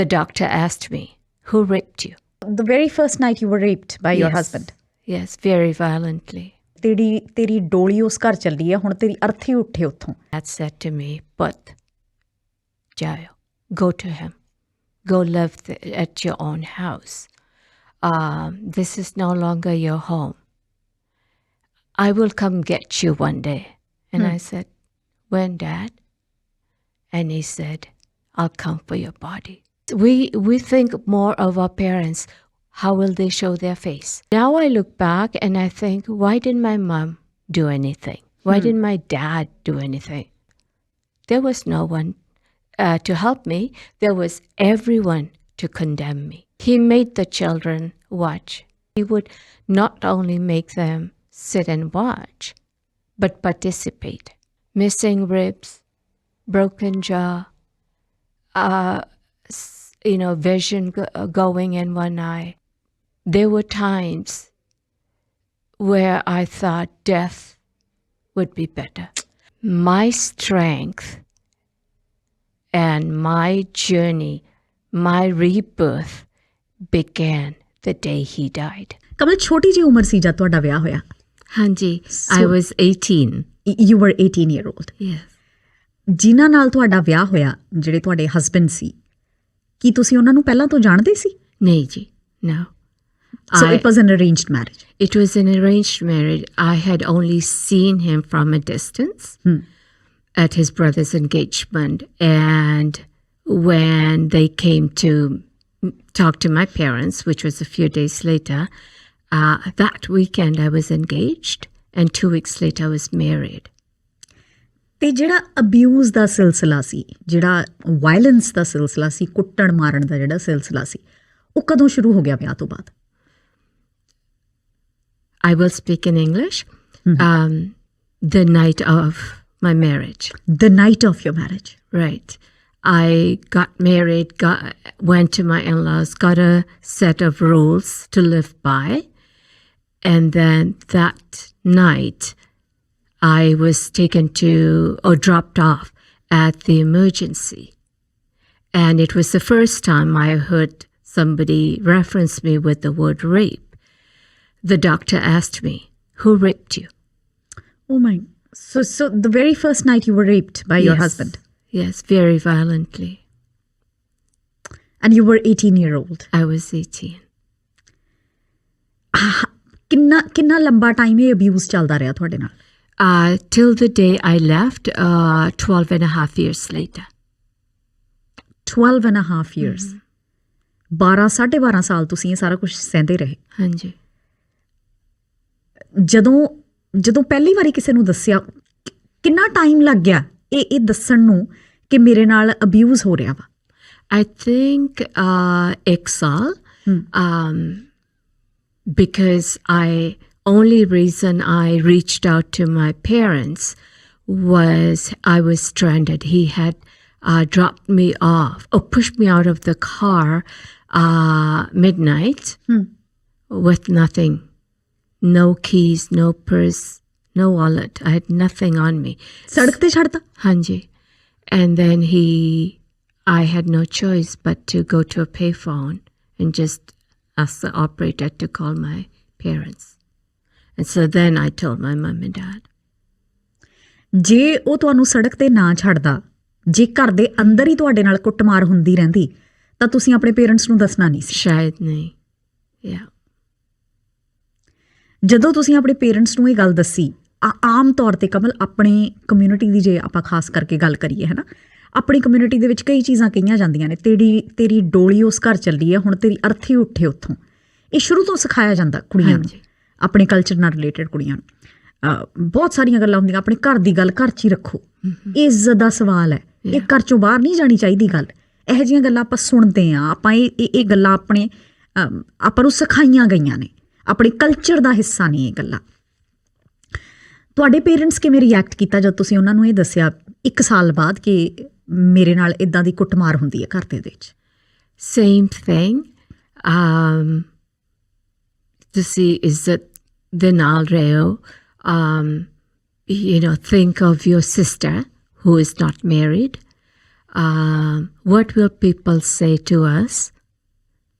The doctor asked me, who raped you? The very first night you were raped by your husband? Yes, very violently. ਤੇਰੀ ਡੋਲੀ ਉਸ ਘਰ ਚੱਲੀ ਹੈ, ਹੁਣ ਤੇਰੀ ਅਰਥੀ ਉੱਠੇ ਉੱਥੋਂ. Dad said to me, but Jayo, go to him. Go live at your own house. This is no longer your home. I will come get you one day. And I said, when, Dad? And he said, I'll come for your body. We think more of our parents. How will they show their face? Now I look back and I think, why didn't my mom do anything? Why didn't my dad do anything? There was no one to help me. There was everyone to condemn me. He made the children watch. He would not only make them sit and watch, but participate. Missing ribs, broken jaw, vision going in one eye. There were times where I thought death would be better. My strength and my journey, my rebirth began the day he died. ਕਮਲ, ਛੋਟੀ ਜਿਹੀ ਉਮਰ ਸੀ ਜਦ ਤੁਹਾਡਾ ਵਿਆਹ ਹੋਇਆ? ਹਾਂਜੀ, I was 18. You were 18-year-old. Yes. ਜਿਨ੍ਹਾਂ ਨਾਲ ਤੁਹਾਡਾ ਵਿਆਹ ਹੋਇਆ, ਜਿਹੜੇ ਤੁਹਾਡੇ ਹਸਬੈਂਡ ਸੀ, ਕੀ ਤੁਸੀਂ ਉਹਨਾਂ ਨੂੰ ਪਹਿਲਾਂ ਤੋਂ ਜਾਣਦੇ ਸੀ? ਨਹੀਂ ਜੀ, no. So it was an arranged marriage? It was an arranged marriage. I had only seen him from a distance at his brother's engagement. And when they came to talk to my parents, which was a few days later, that weekend I was engaged. And 2 weeks later I was married. ਤੇ ਜਿਹੜਾ abuse ਦਾ ਸਿਲਸਿਲਾ ਸੀ, ਜਿਹੜਾ violence ਦਾ ਸਿਲਸਿਲਾ ਸੀ, ਕੁੱਟਣ ਮਾਰਨ ਦਾ ਜਿਹੜਾ ਸਿਲਸਿਲਾ ਸੀ, ਉਹ ਕਦੋਂ ਸ਼ੁਰੂ ਹੋ ਗਿਆ ਵਿਆਹ ਤੋਂ ਬਾਅਦ? I will speak in English. The night of my marriage. The night of your marriage. Right. I got married, went to my in-laws, got a set of rules to live by. And then that night, I was taken dropped off at the emergency. And it was the first time I heard somebody reference me with the word rape. The doctor asked me, who raped you? Oh my. So the very first night you were raped by your husband? Yes, very violently. And you were 18-year-old? I was 18. ਕਿੰਨਾ ਲੰਬਾ time ਇਹ abuse ਚੱਲਦਾ ਰਿਹਾ ਤੁਹਾਡੇ ਨਾਲ? Till the day I left, 12 and a half years later. 12 and a half years. 12 ਸਾਲ ਤੁਸੀਂ ਇਹ ਸਾਰਾ ਕੁਝ ਸਹਿੰਦੇ ਰਹੇ? ਹਾਂਜੀ. ਜਦੋਂ ਪਹਿਲੀ ਵਾਰੀ ਕਿਸੇ ਨੂੰ ਦੱਸਿਆ, ਕਿੰਨਾ ਟਾਈਮ ਲੱਗ ਗਿਆ ਇਹ ਦੱਸਣ ਨੂੰ ਕਿ ਮੇਰੇ ਨਾਲ ਅਬਿਊਜ਼ ਹੋ ਰਿਹਾ ਵਾ? I think 1 ਸਾਲ. Because only reason I reached out to my parents was I was stranded. He had dropped me off or pushed me out of the car midnight with nothing. No keys, no purse, no wallet. I had nothing on me. ਸੜਕ ਤੇ ਛੱਡਤਾ? ਹਾਂਜੀ. And then I had no choice but to go to a payphone and just ask the operator to call my parents. And so then I told my mom and dad. ਜੇ ਉਹ ਤੁਹਾਨੂੰ ਸੜਕ ਤੇ ਨਾ ਛੱਡਦਾ, ਜੇ ਘਰ ਦੇ ਅੰਦਰ ਹੀ ਤੁਹਾਡੇ ਨਾਲ ਕੁੱਟਮਾਰ ਹੁੰਦੀ ਰਹਿੰਦੀ, ਤਾਂ ਤੁਸੀਂ ਆਪਣੇ ਪੇਰੈਂਟਸ ਨੂੰ ਦੱਸਣਾ ਨਹੀਂ ਸੀ? ਸ਼ਾਇਦ ਨਹੀਂ. Yeah. ਜਦੋਂ ਤੁਸੀਂ ਆਪਣੇ ਪੇਰੈਂਟਸ ਨੂੰ ਇਹ ਗੱਲ ਦੱਸੀ, ਆਮ ਤੌਰ 'ਤੇ ਕਮਲ, ਆਪਣੀ ਕਮਿਊਨਿਟੀ ਦੀ ਜੇ ਆਪਾਂ ਖਾਸ ਕਰਕੇ ਗੱਲ ਕਰੀਏ, ਹੈ ਨਾ, ਆਪਣੀ ਕਮਿਊਨਿਟੀ ਦੇ ਵਿੱਚ ਕਈ ਚੀਜ਼ਾਂ ਕਹੀਆਂ ਜਾਂਦੀਆਂ ਨੇ, ਤੇਰੀ ਡੋਲੀ ਉਸ ਘਰ ਚੱਲੀ ਹੈ, ਹੁਣ ਤੇਰੀ ਅਰਥੀ ਉੱਠੇ ਉੱਥੋਂ. ਇਹ ਸ਼ੁਰੂ ਤੋਂ ਸਿਖਾਇਆ ਜਾਂਦਾ ਕੁੜੀਆਂ ਨੂੰ, ਆਪਣੇ ਕਲਚਰ ਨਾਲ ਰਿਲੇਟਡ ਕੁੜੀਆਂ ਨੂੰ. ਬਹੁਤ ਸਾਰੀਆਂ ਗੱਲਾਂ ਹੁੰਦੀਆਂ, ਆਪਣੇ ਘਰ ਦੀ ਗੱਲ ਘਰ 'ਚ ਹੀ ਰੱਖੋ, ਇਹ ਇੱਜ਼ਤ ਦਾ ਸਵਾਲ ਹੈ, ਇਹ ਘਰ 'ਚੋਂ ਬਾਹਰ ਨਹੀਂ ਜਾਣੀ ਚਾਹੀਦੀ ਗੱਲ. ਇਹੋ ਜਿਹੀਆਂ ਗੱਲਾਂ ਆਪਾਂ ਸੁਣਦੇ ਹਾਂ, ਆਪਾਂ ਇਹ ਗੱਲਾਂ ਆਪਾਂ ਨੂੰ ਸਿਖਾਈਆਂ ਗਈਆਂ ਨੇ, ਆਪਣੇ ਕਲਚਰ ਦਾ ਹਿੱਸਾ ਨਹੀਂ ਇਹ ਗੱਲਾਂ. ਤੁਹਾਡੇ ਪੇਰੈਂਟਸ ਕਿਵੇਂ ਰਿਐਕਟ ਕੀਤਾ ਜਦ ਤੁਸੀਂ ਉਹਨਾਂ ਨੂੰ ਇਹ ਦੱਸਿਆ 1 ਸਾਲ ਬਾਅਦ ਕਿ ਮੇਰੇ ਨਾਲ ਇੱਦਾਂ ਦੀ ਕੁੱਟਮਾਰ ਹੁੰਦੀ ਹੈ ਘਰ ਦੇ ਵਿੱਚ? Same thing. ਤੁਸੀਂ ਇੱਜ਼ਤ ਦੇ ਨਾਲ ਰਹੋ. Think of your sister who is not married. What will people say to us?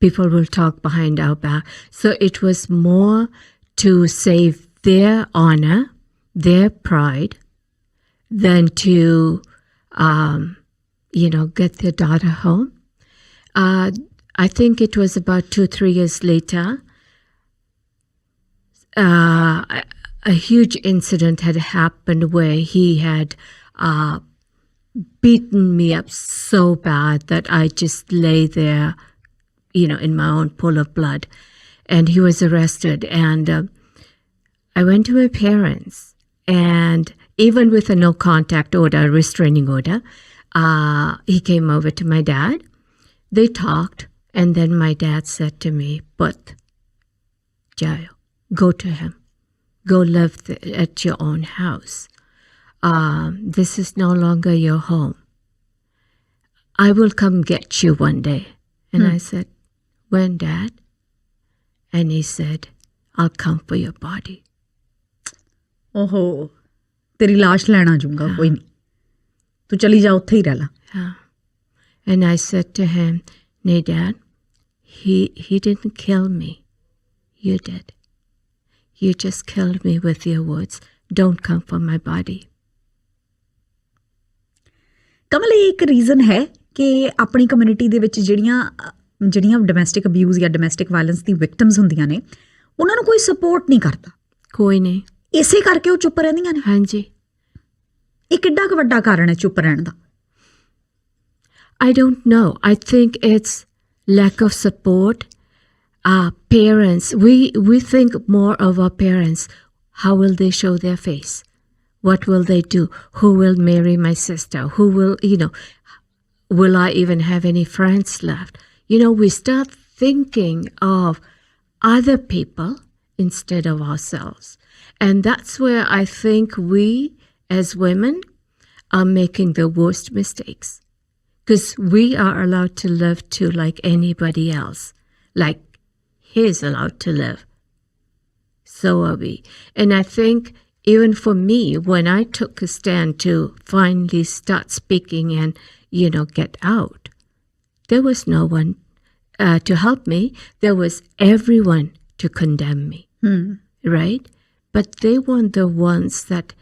People will talk behind our back. So it was more to save their honor, their pride, than to, get their daughter home. I think it was about 2-3 years later, a huge incident had happened where he had beaten me up so bad that I just lay there, in my own pool of blood. And he was arrested. And I went to my parents, and even with a no contact order, restraining order, he came over to my dad. They talked, and then my dad said to me, "But, Jayo, go to him. Go live at your own house. This is no longer your home. I will come get you one day." And I said, "When, Dad?" And he said, "I'll come for your body." ਓਹੋ ਤੇਰੀ ਲਾਸ਼ ਲੈਣ ਆ ਜਾਊਂਗਾ ਕੋਈ ਨਹੀਂ ਤੂੰ ਚਲੀ ਜਾ ਉੱਥੇ ਹੀ ਰਹਿ ਲਾ And I said to him, "Nay, Dad, he didn't kill me. You did. You just killed me with your words. Don't come for my body." ਕਮਲ ਇਹ ਇੱਕ ਰੀਜ਼ਨ ਹੈ ਕਿ ਆਪਣੀ ਕਮਿਊਨਿਟੀ ਦੇ ਵਿੱਚ ਜਿਹੜੀਆਂ ਡੋਮੈਸਟਿਕ ਅਬਿਊਜ਼ ਜਾਂ ਡੋਮੈਸਟਿਕ ਵਾਇਲੈਂਸ ਦੀ victims ਹੁੰਦੀਆਂ ਨੇ ਉਹਨਾਂ ਨੂੰ ਕੋਈ ਸਪੋਰਟ ਨਹੀਂ ਕਰਦਾ ਕੋਈ ਨਹੀਂ ਇਸੇ ਕਰਕੇ ਉਹ ਚੁੱਪ ਰਹਿੰਦੀਆਂ ਨੇ ਹਾਂਜੀ ਇਹ ਕਿੱਡਾ ਕੁ ਵੱਡਾ ਕਾਰਨ ਹੈ ਚੁੱਪ ਰਹਿਣ ਦਾ I don't know. I think it's lack of support. Parents, we think more of our parents. How will they show their face? What will they do? Who will marry my sister? Who will, will I even have any friends left? We start thinking of other people instead of ourselves. And that's where I think we as women are making the worst mistakes. Because we are allowed to live too like anybody else. Like he's allowed to live. So are we. And I think even for me, when I took a stand to finally start speaking and, get out, there was no one to help me. There was everyone to condemn me. Right? But they weren't the ones that,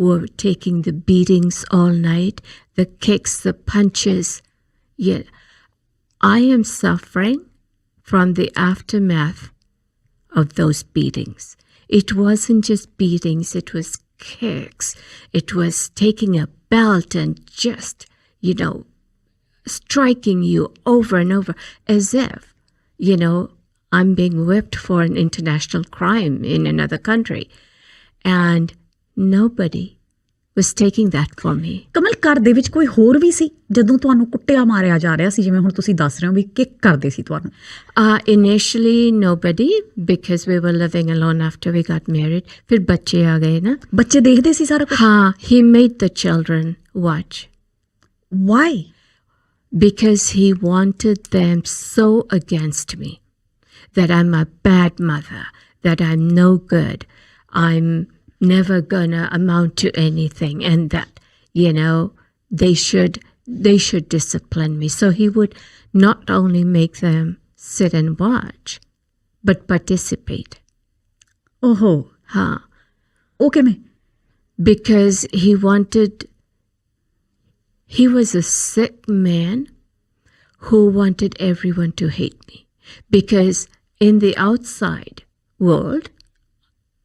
were taking the beatings all night, the kicks, the punches. Yet I am suffering from the aftermath of those beatings. It wasn't just beatings, it was kicks. It was taking a belt and just, striking you over and over as if, I'm being whipped for an international crime in another country. And nobody was taking that for me. ਕਮਲ ਘਰ ਦੇ ਵਿੱਚ ਕੋਈ ਹੋਰ ਵੀ ਸੀ ਜਦੋਂ ਤੁਹਾਨੂੰ ਕੁੱਟਿਆ ਮਾਰਿਆ ਜਾ ਰਿਹਾ ਸੀ ਜਿਵੇਂ ਹੁਣ ਤੁਸੀਂ ਦੱਸ ਰਹੇ ਹੋ ਵੀ ਕਿੱਕ ਕਰਦੇ ਸੀ ਤੁਹਾਨੂੰ Initially nobody, because we were living alone after we got married. ਫਿਰ ਬੱਚੇ ਆ ਗਏ ਨਾ ਬੱਚੇ ਦੇਖਦੇ ਸੀ ਸਾਰਾ ਕੁਝ ਹਾਂ he made the children watch. Why? Because he wanted them so against me that I'm a bad mother, that I'm no good, I'm never gonna amount to anything, and that they should discipline me. So he would not only make them sit and watch but participate. Oh okay me because he was a sick man who wanted everyone to hate me, because in the outside world,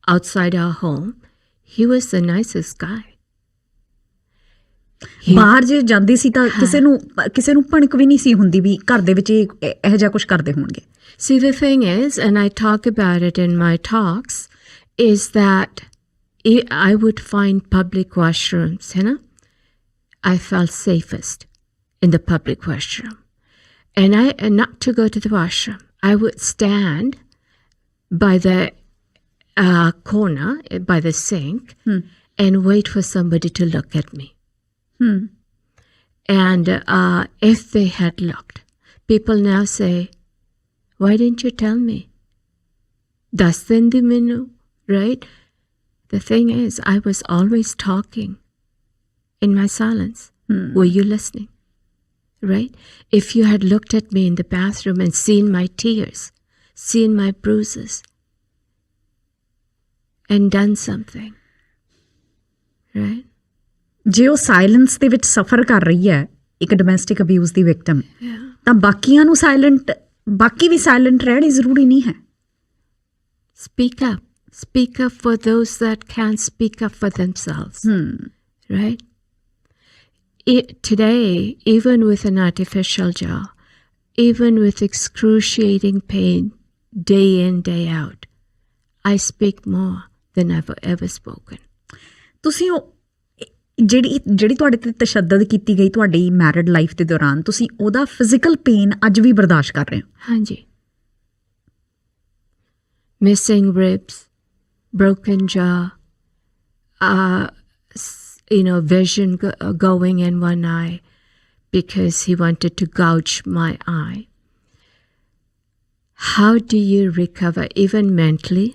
outside our home, he was the nicest guy. ਬਾਹਰ ਜੇ ਜਾਂਦੀ ਸੀ ਤਾਂ ਕਿਸੇ ਨੂੰ ਭਣਕ ਵੀ ਨਹੀਂ ਸੀ ਹੁੰਦੀ ਵੀ ਘਰ ਦੇ ਵਿੱਚ ਇਹੋ ਜਿਹਾ ਕੁਝ ਕਰਦੇ ਹੋਣਗੇ See, the thing is, and I talk about it in my talks, is that I would find public washrooms, I felt safest in the public washroom. And not to go to the washroom, I would stand by the corner, by the sink, and wait for somebody to look at me. And if they had looked, people now say, "Why didn't you tell me?" Das dindi minu, right? The thing is, I was always talking in my silence. Were you listening? Right? If you had looked at me in the bathroom and seen my tears, seen my bruises, and done something, right? ਜੇ ਉਹ silence ਦੇ ਵਿੱਚ ਸਫਰ ਕਰ ਰਹੀ ਹੈ ਇੱਕ domestic abuse ਦੀ victim, ਤਾਂ ਬਾਕੀਆਂ ਨੂੰ ਬਾਕੀ ਵੀ ਸਾਇਲੈਂਟ ਰਹਿਣੇ ਜ਼ਰੂਰੀ ਨਹੀਂ ਹੈ. Speak up. Speak up for those that can't speak up for themselves. Right? Today, even with an artificial jaw, even with excruciating pain, day in, day out, I speak more than I've ever spoken. ਤੁਸੀਂ ਜਿਹੜੀ ਤੁਹਾਡੇ ਤੇ ਤਸ਼ੱਦਦ ਕੀਤੀ ਗਈ ਤੁਹਾਡੀ married life ਦੇ ਦੌਰਾਨ, ਤੁਸੀਂ ਉਹਦਾ ਫਿਜ਼ੀਕਲ ਪੇਨ ਅੱਜ ਵੀ ਬਰਦਾਸ਼ਤ ਕਰ ਰਹੇ ਹੋ? ਹਾਂਜੀ. Missing ribs, broken jaw, vision going in one eye because he wanted to gouge my eye. How do you recover, even mentally?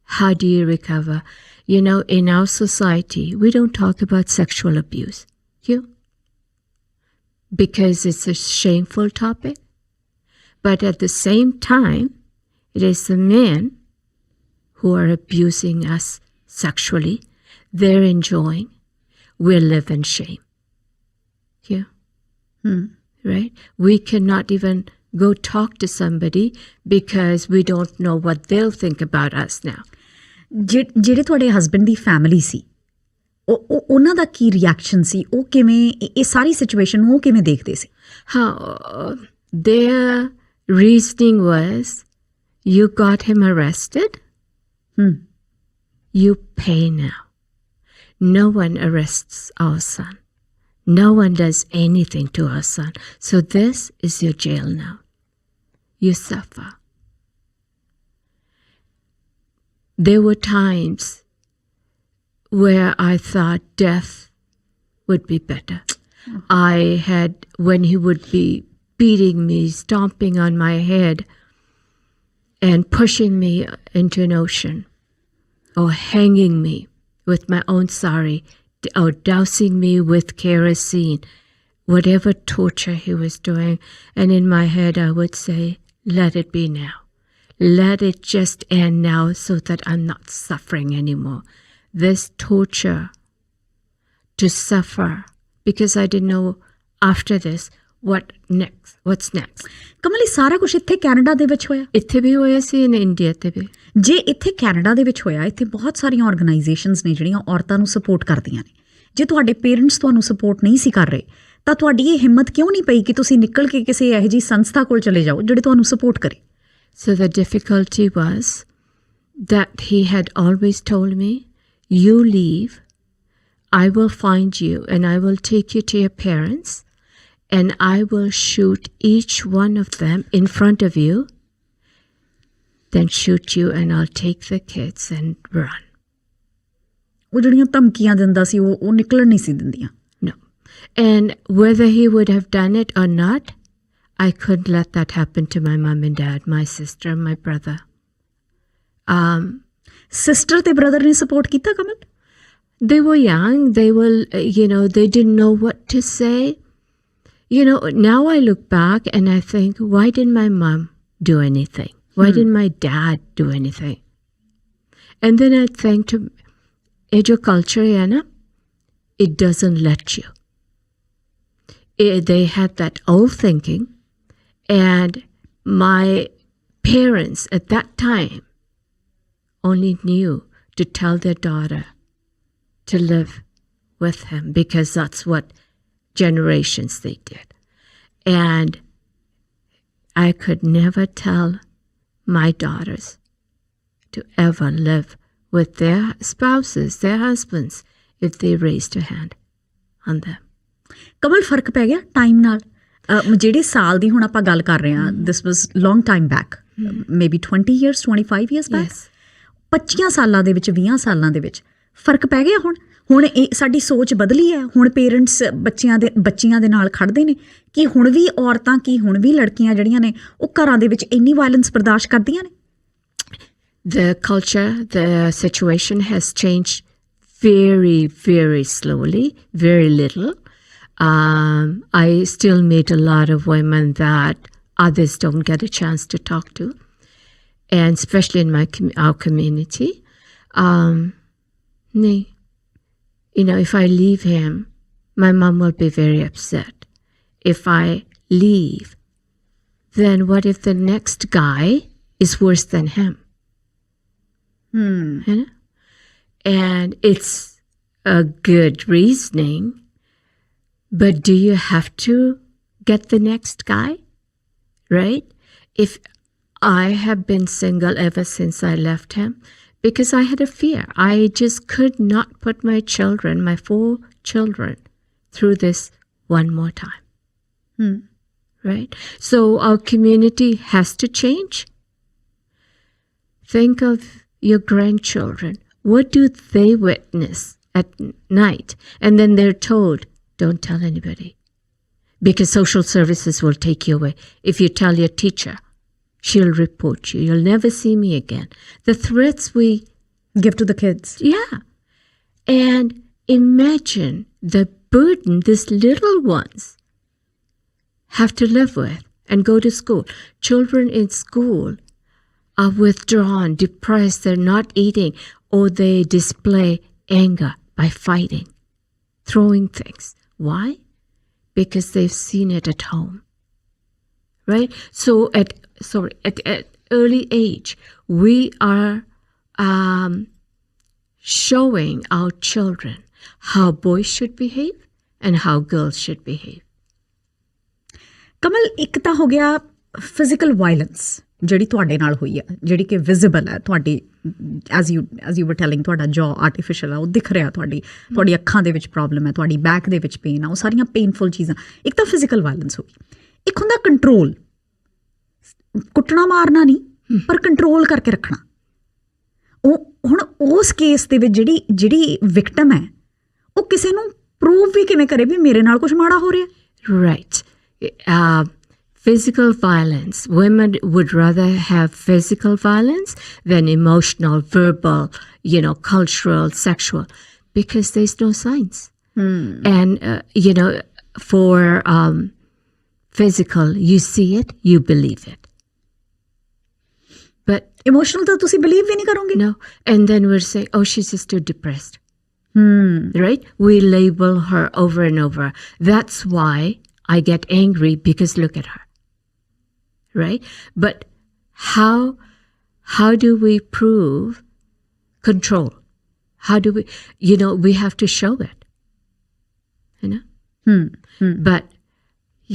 How do you recover? In our society, we don't talk about sexual abuse. Because it's a shameful topic. But at the same time, it is the men who are abusing us sexually. They're enjoying. We live in shame. Right? We cannot even go talk to somebody because we don't know what they'll think about us now. ਜਿਹੜੇ ਤੁਹਾਡੇ husband ਦੀ family ਸੀ, ਉਹਨਾਂ ਦਾ ਕੀ reaction ਸੀ? ਉਹ ਕਿਵੇਂ ਇਹ ਸਾਰੀ situation ਨੂੰ ਉਹ ਕਿਵੇਂ ਦੇਖਦੇ ਸੀ? Their reasoning was, you got him arrested, you pay now. No one arrests our son. No one does anything to our son. So this is your jail now. You suffer. There were times where I thought death would be better. When he would be beating me, stomping on my head, and pushing me into an ocean, or hanging me with my own sari, or dousing me with kerosene, whatever torture he was doing. And in my head I would say, let it be now. Let it just end now so that I'm not suffering anymore. This torture to suffer, because I didn't know after this what's next. ਕਮਲ, ਇਹ ਸਾਰਾ ਕੁਝ ਇੱਥੇ Canada ਦੇ ਵਿੱਚ ਹੋਇਆ? ਇੱਥੇ ਵੀ ਹੋਇਆ ਸੀ, India ਤੇ ਵੀ. ਜੇ ਇੱਥੇ ਕੈਨੇਡਾ ਦੇ ਵਿੱਚ ਹੋਇਆ, ਇੱਥੇ ਬਹੁਤ ਸਾਰੀਆਂ ਆਰਗੇਨਾਈਜੇਸ਼ਨਸ ਨੇ ਜਿਹੜੀਆਂ ਔਰਤਾਂ ਨੂੰ ਸਪੋਰਟ ਕਰਦੀਆਂ ਨੇ. ਜੇ ਤੁਹਾਡੇ ਪੇਰੈਂਟਸ ਤੁਹਾਨੂੰ ਸਪੋਰਟ ਨਹੀਂ ਸੀ ਕਰ ਰਹੇ, ਤਾਂ ਤੁਹਾਡੀ ਇਹ ਹਿੰਮਤ ਕਿਉਂ ਨਹੀਂ ਪਈ ਕਿ ਤੁਸੀਂ ਨਿਕਲ ਕੇ ਕਿਸੇ ਇਹੋ ਜਿਹੀ ਸੰਸਥਾ ਕੋਲ ਚਲੇ ਜਾਓ ਜਿਹੜੇ ਤੁਹਾਨੂੰ ਸਪੋਰਟ ਕਰੇ? So the difficulty was that he had always told me, you leave, I will find you and I will take you to your parents and I will shoot each one of them in front of you, then shoot you and I'll take the kids and run. ਉਹ ਜਿਹੜੀਆਂ ਧਮਕੀਆਂ ਦਿੰਦਾ ਸੀ ਉਹ ਨਿਕਲਣ ਨਹੀਂ ਸੀ ਦਿੰਦੀਆਂ? No. And whether he would have done it or not, I couldn't let that happen to my mom and dad, my sister, my brother. Sister ਤੇ brother ਨੇ support ਕੀਤਾ ਕਮਲ? They were young. They were, they didn't know what to say. Now I look back and I think, why didn't my mom do anything? Why didn't my dad do anything? And then I think, your culture, it doesn't let you. They had that old thinking. And my parents at that time only knew to tell their daughter to live with him because that's what generations they did. And I could never tell my daughters to ever live with their spouses, their husbands, if they raised a hand on them. ਕਮਲ, ਫਰਕ ਪੈ ਗਿਆ time ਨਾਲ? ਜਿਹੜੇ ਸਾਲ ਦੀ ਹੁਣ ਆਪਾਂ ਗੱਲ ਕਰ ਰਹੇ ਹਾਂ, this was long time back, maybe 20 years, 25 years back. 25 ਸਾਲਾਂ ਦੇ ਵਿੱਚ, 20 ਸਾਲਾਂ ਦੇ ਵਿੱਚ ਫਰਕ ਪੈ ਗਿਆ? ਹੁਣ ਇਹ ਸਾਡੀ ਸੋਚ ਬਦਲੀ ਹੈ? ਹੁਣ ਪੇਰੈਂਟਸ ਬੱਚੀਆਂ ਦੇ ਨਾਲ ਖੜ੍ਹਦੇ ਨੇ ਕਿ ਹੁਣ ਵੀ ਔਰਤਾਂ, ਕੀ ਹੁਣ ਵੀ ਲੜਕੀਆਂ ਜਿਹੜੀਆਂ ਨੇ ਉਹ ਘਰਾਂ ਦੇ ਵਿੱਚ ਇੰਨੀ ਵਾਇਲੈਂਸ ਬਰਦਾਸ਼ਤ ਕਰਦੀਆਂ ਨੇ? The culture, the situation has changed very, very slowly, very little. I still meet a lot of women that others don't get a chance to talk to, and especially in our community. If I leave him, my mom will be very upset. If I leave, then what if the next guy is worse than him? You know? And it's a good reasoning, but do you have to get the next guy? Right? If I have been single ever since I left him, because I had a fear. I just could not put my 4 children, through this one more time. Right? So our community has to change. Think of your grandchildren. What do they witness at night? And then they're told, don't tell anybody, because social services will take you away. If you tell your teacher, she'll report you. You'll never see me again. The threats we give to the kids. Yeah. And imagine the burden these little ones have to live with and go to school. Children in school are withdrawn, depressed, they're not eating, or they display anger by fighting, throwing things. Why? Because they've seen it at home. Right? So at early age, we are showing our children how boys should behave and how girls should behave. ਕਮਲ, ਇੱਕ ਤਾਂ ਹੋ ਗਿਆ physical violence ਜਿਹੜੀ ਤੁਹਾਡੇ ਨਾਲ ਹੋਈ ਹੈ, ਜਿਹੜੀ ਕਿ ਵਿਜ਼ੀਬਲ ਹੈ ਤੁਹਾਡੀ, ਐਜ਼ ਯੂ ਵਰ ਟੈਲਿੰਗ, ਤੁਹਾਡਾ ਜੌ ਆਰਟੀਫਿਸ਼ਲ ਆ, ਉਹ ਦਿਖ ਰਿਹਾ, ਤੁਹਾਡੀ ਅੱਖਾਂ ਦੇ ਵਿੱਚ ਪ੍ਰੋਬਲਮ ਹੈ, ਤੁਹਾਡੀ ਬੈਕ ਦੇ ਵਿੱਚ ਪੇਨ ਆ, ਉਹ ਸਾਰੀਆਂ ਪੇਨਫੁਲ ਚੀਜ਼ਾਂ। ਇੱਕ ਤਾਂ ਫਿਜ਼ੀਕਲ ਵਾਇਲੈਂਸ ਹੋ ਗਈ, ਇੱਕ ਹੁੰਦਾ ਕੰਟਰੋਲ, ਕੁੱਟਣਾ ਮਾਰਨਾ ਨਹੀਂ ਪਰ ਕੰਟਰੋਲ ਕਰਕੇ ਰੱਖਣਾ। ਉਹ ਹੁਣ ਉਸ ਕੇਸ ਦੇ ਵਿੱਚ ਜਿਹੜੀ ਵਿਕਟਮ ਹੈ ਉਹ ਕਿਸੇ ਨੂੰ ਪ੍ਰੂਵ ਵੀ ਕਿਵੇਂ ਕਰੇ ਵੀ ਮੇਰੇ ਨਾਲ ਕੁਝ ਮਾੜਾ ਹੋ ਰਿਹਾ? Right. Physical violence. Women would rather have physical violence than emotional, verbal, cultural, sexual, because there's no signs. And, for physical, you see it, you believe it. But emotional ਤਾਂ ਤੁਸੀਂ believe ਵੀ ਨਹੀਂ ਕਰੋਗੇ। No. And then we're saying, oh, she's just too depressed. Right? We label her over and over. That's why I get angry, because look at her. Right? But how do we prove control? How do we, we have to show it. But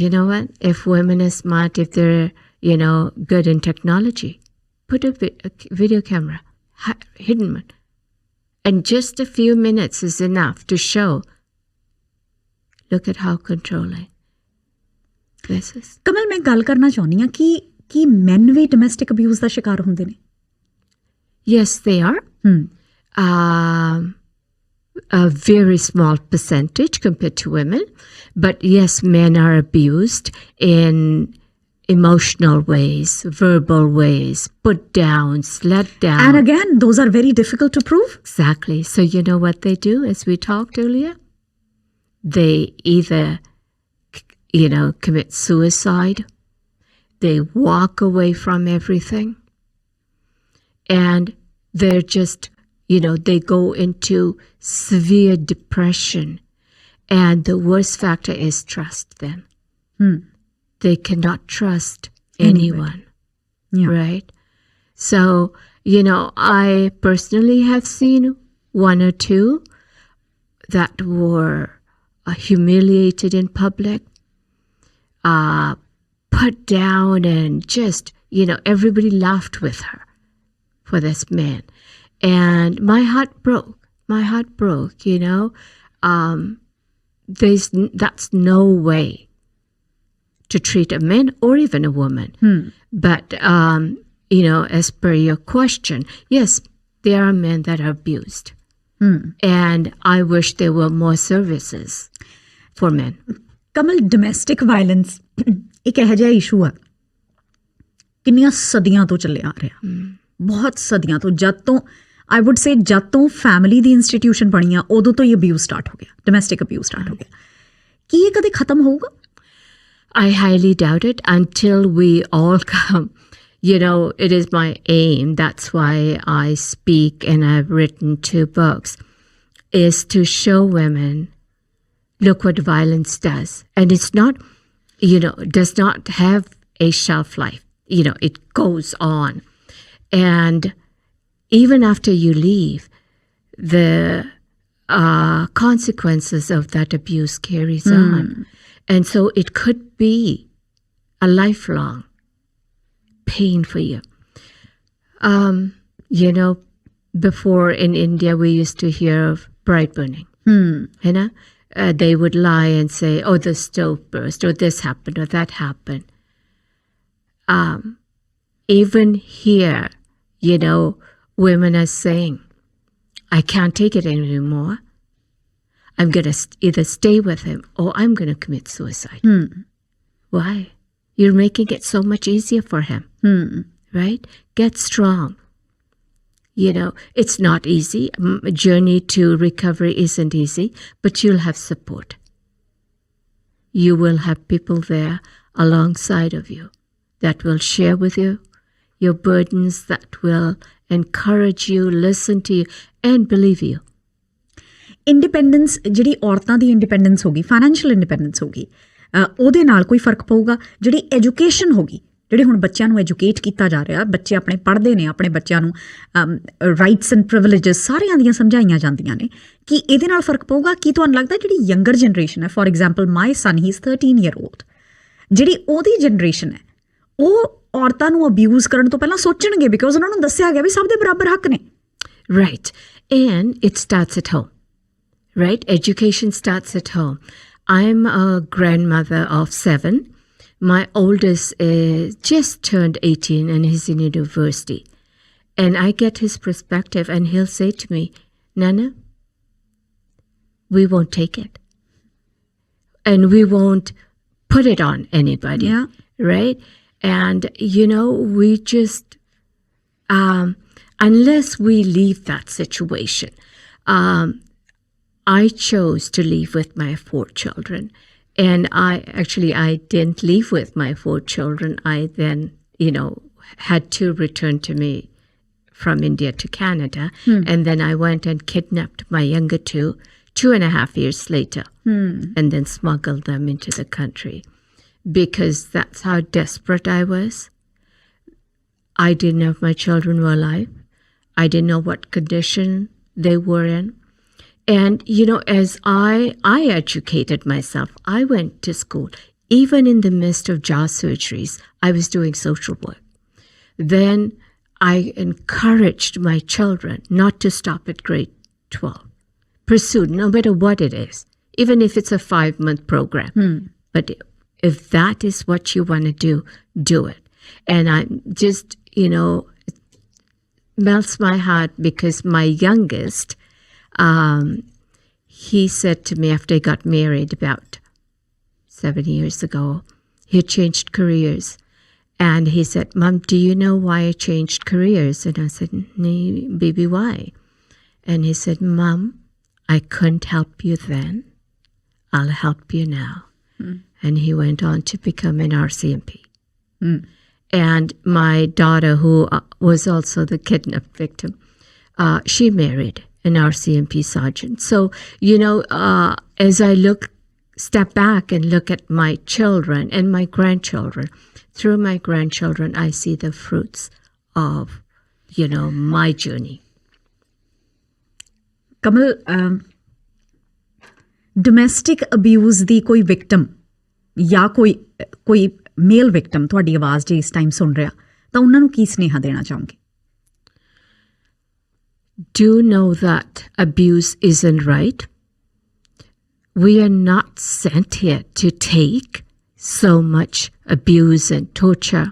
you know what? If women are smart, if they're, good in technology, put a video camera, hidden one. And just a few minutes is enough to show, look at how controlling. ਕਮਲ, ਮੈਂ ਗੱਲ ਕਰਨਾ ਚਾਹੁੰਦੀ ਹਾਂ ਕਿ ਮੈਨ ਵੀ domestic abuse ਦਾ ਸ਼ਿਕਾਰ ਹੁੰਦੇ ਨੇ? Yes, they are. A very small percentage compared to women. But yes, men are abused in emotional ways, verbal ways, put downs, let down. And again, those are very difficult to prove. Exactly. So you know what they do, as we talked earlier? They either commit suicide, they walk away from everything, and they're just, they go into severe depression, and the worst factor is trust then. They cannot trust anyone, right? So, I personally have seen 1 or 2 that were humiliated in public, put down, and just, everybody laughed with her for this man. And my heart broke. That's no way to treat a man or even a woman. But, as per your question, yes, there are men that are abused. And I wish there were more services for men. Kamal, domestic violence ਇੱਕ ਇਹੋ ਜਿਹਾ issue ਆ, ਕਿੰਨੀਆਂ ਸਦੀਆਂ ਤੋਂ ਚੱਲਿਆ ਆ ਰਿਹਾ, ਬਹੁਤ ਸਦੀਆਂ ਤੋਂ, ਜਦ ਤੋਂ ਆਈ ਵੁੱਡ ਸੇ ਜਦ ਤੋਂ ਫੈਮਿਲੀ ਦੀ ਇੰਸਟੀਟਿਊਸ਼ਨ ਬਣੀ ਆ ਉਦੋਂ ਤੋਂ ਹੀ ਅਬਿਊਜ਼ ਸਟਾਰਟ ਹੋ ਗਿਆ, ਡੋਮੈਸਟਿਕ ਅਬਿਊਜ਼ ਸਟਾਰਟ ਹੋ ਗਿਆ। ਕੀ ਇਹ ਕਦੇ ਖਤਮ ਹੋਊਗਾ? I highly doubt it until we all come. You know, it is my aim. That's why I speak and I've written 2 books, is to show women, look what violence does. And it's not, you know, does not have a shelf life. You know, it goes on. And even after you leave, the consequences of that abuse carries on. And so it could be a lifelong pain for you. You know, before in India, we used to hear of bride burning. You know, they would lie and say, oh, the stove burst, or this happened, or that happened. Even here, you know, women are saying, I can't take it anymore. I'm going to either stay with him or I'm going to commit suicide. Why? You're making it so much easier for him, right? Get strong. You know, it's not easy. A journey to recovery isn't easy, but you'll have support. You will have people there alongside of you that will share with you your burdens, that will encourage you, listen to you, and believe you. Independence ਜਿਹੜੀ ਔਰਤਾਂ ਦੀ independence ਹੋ ਗਈ, financial independence ਹੋ ਗਈ, ਉਹਦੇ ਨਾਲ ਕੋਈ ਫਰਕ ਪਊਗਾ? ਜਿਹੜੀ ਐਜੂਕੇਸ਼ਨ ਹੋ ਗਈ, ਜਿਹੜੇ ਹੁਣ ਬੱਚਿਆਂ ਨੂੰ ਐਜੂਕੇਟ ਕੀਤਾ ਜਾ ਰਿਹਾ, ਬੱਚੇ ਆਪਣੇ ਪੜ੍ਹਦੇ ਨੇ, ਆਪਣੇ ਬੱਚਿਆਂ ਨੂੰ ਰਾਈਟਸ ਐਂਡ ਪ੍ਰਿਵਿਲੇਜਸ ਸਾਰਿਆਂ ਦੀਆਂ ਸਮਝਾਈਆਂ ਜਾਂਦੀਆਂ ਨੇ, ਕੀ ਇਹਦੇ ਨਾਲ ਫਰਕ ਪਊਗਾ? ਕੀ ਤੁਹਾਨੂੰ ਲੱਗਦਾ ਜਿਹੜੀ ਯੰਗਰ ਜਨਰੇਸ਼ਨ ਹੈ, for example my son, he is 13 year old, ਜਿਹੜੀ ਉਹਦੀ ਜਨਰੇਸ਼ਨ ਹੈ, ਉਹ ਔਰਤਾਂ ਨੂੰ ਅਬਿਊਜ਼ ਕਰਨ ਤੋਂ ਪਹਿਲਾਂ ਸੋਚਣਗੇ, ਬਿਕੋਜ਼ ਉਹਨਾਂ ਨੂੰ ਦੱਸਿਆ ਗਿਆ ਵੀ ਸਭ ਦੇ ਬਰਾਬਰ ਹੱਕ ਨੇ। Right. And it starts at home. Right? Education starts at home. I'm a grandmother of 7. My oldest is just turned 18 and he's in university. And I get his perspective and he'll say to me, Nana, we won't take it. And we won't put it on anybody. Yeah. Right? And, you know, we just, unless we leave that situation, I chose to leave with my 4 children. And I didn't leave with my 4 children. I then, you know, had to return to me from India to Canada. And then I went and kidnapped my younger 2.5 years later, and then smuggled them into the country. Because that's how desperate I was. I didn't know if my children were alive. I didn't know what condition they were in. And, you know, as I educated myself, I went to school. Even in the midst of jaw surgeries, I was doing social work. Then I encouraged my children not to stop at grade 12. Pursue, no matter what it is, even if it's a 5-month program. But if that is what you want to do it. And I'm just, you know, it melts my heart because my youngest, he said to me after I got married about 7 years ago, he had changed careers. And he said, Mom, do you know why I changed careers? And I said, nee, baby, why? And he said, Mom, I couldn't help you then. I'll help you now. And he went on to become an RCMP. And my daughter, who was also the kidnap victim, she married an RCMP sergeant. So, you know, as I step back and look at my children and my grandchildren, through my grandchildren, I see the fruits of, you know, my journey. Kamal, domestic abuse ਦੀ ਕੋਈ victim ਜਾਂ ਕੋਈ ਮੇਲ victim ਤੁਹਾਡੀ ਆਵਾਜ਼ ਜੇ ਇਸ time ਸੁਣ ਰਿਹਾ ਤਾਂ ਉਹਨਾਂ ਨੂੰ ਕੀ ਸੁਨੇਹਾ ਦੇਣਾ ਚਾਹੋਗੇ? Do know that abuse isn't right. We are not sent here to take so much abuse and torture.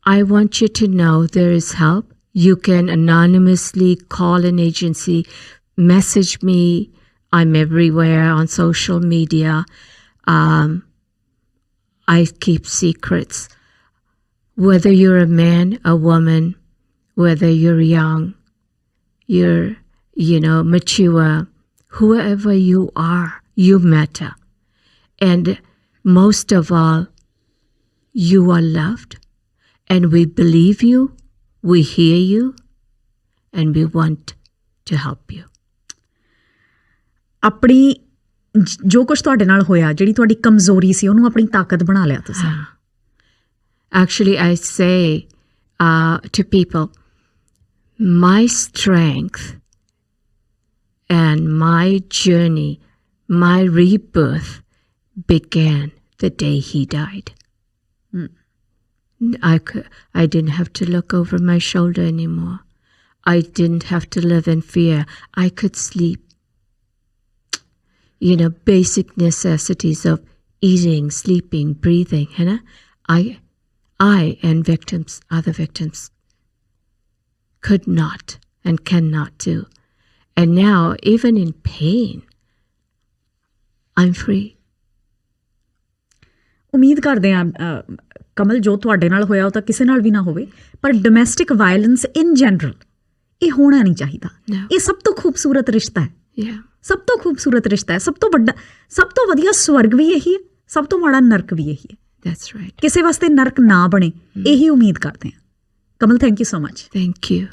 I want you to know there is help. You can anonymously call an agency, message me. I'm everywhere on social media. I keep secrets. Whether you're a man, a woman, whether you're young, you're mature, whoever you are, you matter. And most of all, you are loved, and we believe you, we hear you, and we want to help you. ਆਪਣੀ ਜੋ ਕੁਝ ਤੁਹਾਡੇ ਨਾਲ ਹੋਇਆ, ਜਿਹੜੀ ਤੁਹਾਡੀ ਕਮਜ਼ੋਰੀ ਸੀ, ਉਹਨੂੰ ਆਪਣੀ ਤਾਕਤ ਬਣਾ ਲਿਆ ਤੁਸੀਂ. Actually, I say to people, my strength and my journey, my rebirth began the day he died. I didn't have to look over my shoulder anymore. I didn't have to live in fear. I could sleep. Basic necessities of eating, sleeping, breathing. I and other victims could not and cannot do. And now, even in pain, I'm free. ਉਮੀਦ ਕਰਦੇ ਹਾਂ ਕਮਲ, ਜੋ ਤੁਹਾਡੇ ਨਾਲ ਹੋਇਆ ਉਹ ਤਾਂ ਕਿਸੇ ਨਾਲ ਵੀ ਨਾ ਹੋਵੇ, ਪਰ ਡੋਮੈਸਟਿਕ ਵਾਇਲੈਂਸ ਇਨ ਜਨਰਲ ਇਹ ਹੋਣਾ ਨਹੀਂ ਚਾਹੀਦਾ. ਇਹ ਸਭ ਤੋਂ ਖੂਬਸੂਰਤ ਰਿਸ਼ਤਾ ਹੈ. ਸਭ ਤੋਂ ਖੂਬਸੂਰਤ ਰਿਸ਼ਤਾ ਹੈ. ਸਭ ਤੋਂ ਵੱਡਾ, ਸਭ ਤੋਂ ਵਧੀਆ ਸਵਰਗ ਵੀ ਇਹੀ ਹੈ, ਸਭ ਤੋਂ ਮਾੜਾ ਨਰਕ ਵੀ ਇਹੀ ਹੈ. That's right. ਕਿਸੇ ਵਾਸਤੇ ਨਰਕ ਨਾ ਬਣੇ, ਇਹੀ ਉਮੀਦ ਕਰਦੇ ਹਾਂ. Kamal, thank you so much. Thank you.